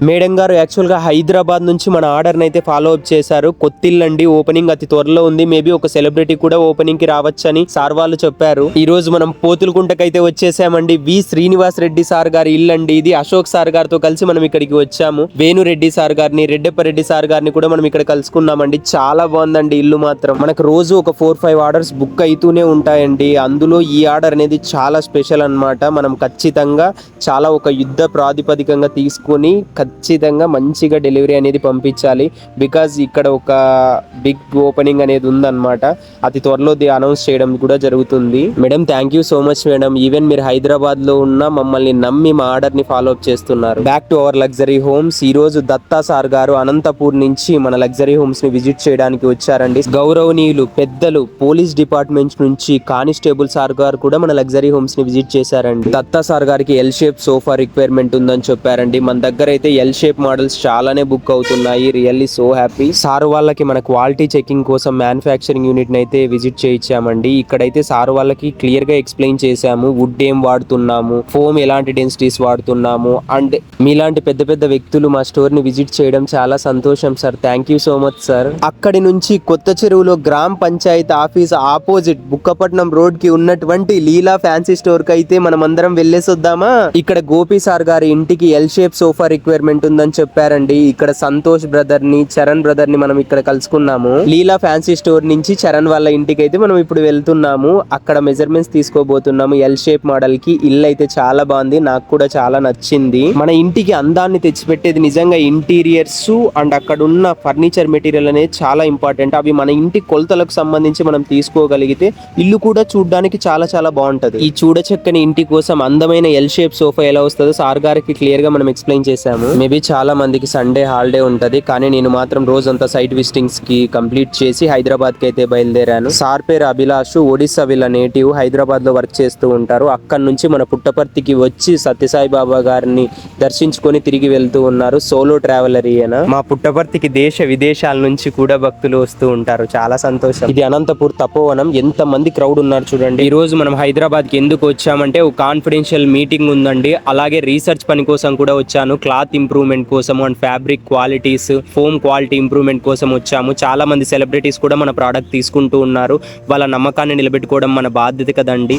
Madam గారు actual గా హైదరాబాద్ నుంచి మన ఆర్డర్ అయితే ఫాలో అప్ చేశారు. కొత్తిల్లండి, ఓపెనింగ్ అతి త్వరలో ఉంది. మేబీ ఒక సెలబ్రిటీ కూడా ఓపెనింగ్ కి రావచ్చని సార్ వాళ్ళు చెప్పారు. ఈ రోజు మనం పోతులకుంటకైతే వచ్చేసామండి. వి శ్రీనివాస్ రెడ్డి సార్ గారి ఇల్లండి ఇది. అశోక్ సార్ గారితో కలిసి మనం ఇక్కడికి వచ్చాము. వేణురెడ్డి సార్ గారిని, రెడ్డెప్పరెడ్డి సార్ గారిని కూడా మనం ఇక్కడ కలుసుకున్నామండి. చాలా బాగుందండి ఇల్లు మాత్రం. మనకు రోజు ఒక 4-5 ఆర్డర్స్ బుక్ అయితూనే ఉంటాయండి. అందులో ఈ ఆర్డర్ అనేది చాలా స్పెషల్ అన్నమాట. మనం ఖచ్చితంగా చాలా ఒక యుద్ధ ప్రాతిపదికంగా తీసుకొని ఖచ్చితంగా మంచిగా డెలివరీ అనేది పంపించాలి. బికాజ్ ఇక్కడ ఒక బిగ్ ఓపెనింగ్ అనేది ఉందన్నమాట. అతి త్వరలో అనౌన్స్ చేయడం కూడా జరుగుతుంది. Madam thank you so much madam. Even మీరు హైదరాబాద్ లో ఉన్న మమ్మల్ని నమ్మి మా ఆర్డర్ ని ఫాలో అప్ చేస్తున్నారు. Back to our luxury homes. ఈ రోజు దత్తా సార్ గారు అనంతపూర్ నుంచి మన లగ్జరీ హోమ్స్ ని విజిట్ చేయడానికి వచ్చారండి. గౌరవనీయులు పెద్దలు పోలీస్ డిపార్ట్మెంట్ నుంచి కానిస్టేబుల్ సార్ గారు కూడా మన లగ్జరీ హోమ్స్ ని విజిట్ చేశారండి. దత్తా సార్ గారికి ఎల్ షేప్ సోఫా రిక్వైర్మెంట్ ఉందని చెప్పారండి. మన దగ్గర అయితే ఎల్ షేప్ మోడల్స్ చాలానే బుక్ అవుతున్నాయి. Really so happy. సార్ వాళ్ళకి మన క్వాలిటీ చెకింగ్ కోసం మ్యానుఫ్యాక్చరింగ్ యూనిట్ అయితే విజిట్ చేయించామండి. ఇక్కడైతే సార్ వాళ్ళకి క్లియర్ గా ఎక్స్ప్లెయిన్ చేశాము. వుడ్ ఏం వాడుతున్నాము, ఫోమ్ ఎలాంటి డెన్సిటీస్ వాడుతున్నాము. అండ్ మీలాంటి పెద్ద పెద్ద వ్యక్తులు మా స్టోర్ ని విజిట్ చేయడం చాలా సంతోషం sir. Thank you so much sir. అక్కడి నుంచి కొత్త చెరువులో గ్రామ panchayat office opposite Bukkapatnam road కి ఉన్నటువంటి లీలా ఫ్యాన్సీ స్టోర్ కి అయితే మనం అందరం వెళ్ళేసొద్దామా. ఇక్కడ గోపి సార్ గారి ఇంటికి ఎల్ షేప్ సోఫా రిక్వైర్మెంట్ ఉందని చెప్పారండి. ఇక్కడ సంతోష్ బ్రదర్ ని, చరణ్ బ్రదర్ ని మనం ఇక్కడ కలుసుకున్నాము. లీలా ఫ్యాన్సీ స్టోర్ నుంచి చరణ్ వాళ్ళ ఇంటికి అయితే మనం ఇప్పుడు వెళ్తున్నాము. అక్కడ మెజర్మెంట్స్ తీసుకోబోతున్నాము. ఎల్ షేప్ మోడల్ కి ఇల్లు అయితే చాలా బాగుంది. నాకు కూడా చాలా నచ్చింది. మన ఇంటికి అందాన్ని తెచ్చిపెట్టేది నిజంగా ఇంటీరియర్స్ అండ్ అక్కడ ఉన్న ఫర్నిచర్ మెటీరియల్ అనేది చాలా ఇంపార్టెంట్. అవి మన ఇంటి కొలతలకు సంబంధించి మనం తీసుకోగలిగితే ఇల్లు కూడా చూడడానికి చాలా చాలా బాగుంటది. ఈ చూడచక్కని ఇంటి కోసం అందమైన ఎల్ షేప్ సోఫా ఎలా వస్తుందో సార్ గారికి క్లియర్ గా మనం ఎక్స్ప్లెయిన్ చేశాము. మేబీ చాలా మందికి సండే హాలిడే ఉంటది, కానీ నేను మాత్రం రోజంతా సైట్ విజిటింగ్స్ కి కంప్లీట్ చేసి హైదరాబాద్ కి అయితే బయలుదేరాను. సార్ పేరు అభిలాష్, ఒడిస్సా వీళ్ళ నేటివ్. హైదరాబాద్ లో వర్క్ చేస్తూ ఉంటారు. అక్కడ నుంచి మన పుట్టపర్తికి వచ్చి సత్యసాయి బాబా గారిని దర్శించుకొని తిరిగి వెళ్తూ ఉన్నారు. సోలో ట్రావెలర్ ఈయన. మా పుట్టపర్తికి దేశ విదేశాల నుంచి కూడా భక్తులు వస్తూ ఉంటారు. చాలా సంతోషం. ఇది అనంతపూర్ తపోవనం. ఎంత మంది క్రౌడ్ ఉన్నారు చూడండి. ఈ రోజు మనం హైదరాబాద్ కి ఎందుకు వచ్చామంటే ఒక కాన్ఫిడెన్షియల్ మీటింగ్ ఉందండి. అలాగే రీసెర్చ్ పని కోసం కూడా వచ్చాను. క్లాత్ ఇంప్రూవ్మెంట్ కోసం and fabric qualities, foam quality improvement కోసం వచ్చాము. చాలా మంది సెలబ్రిటీస్ కూడా మన ప్రోడక్ట్ తీసుకుంటూ ఉన్నారు. వాళ్ళ నమ్మకాన్ని నిలబెట్టుకోవడం మన బాధ్యత కదండి.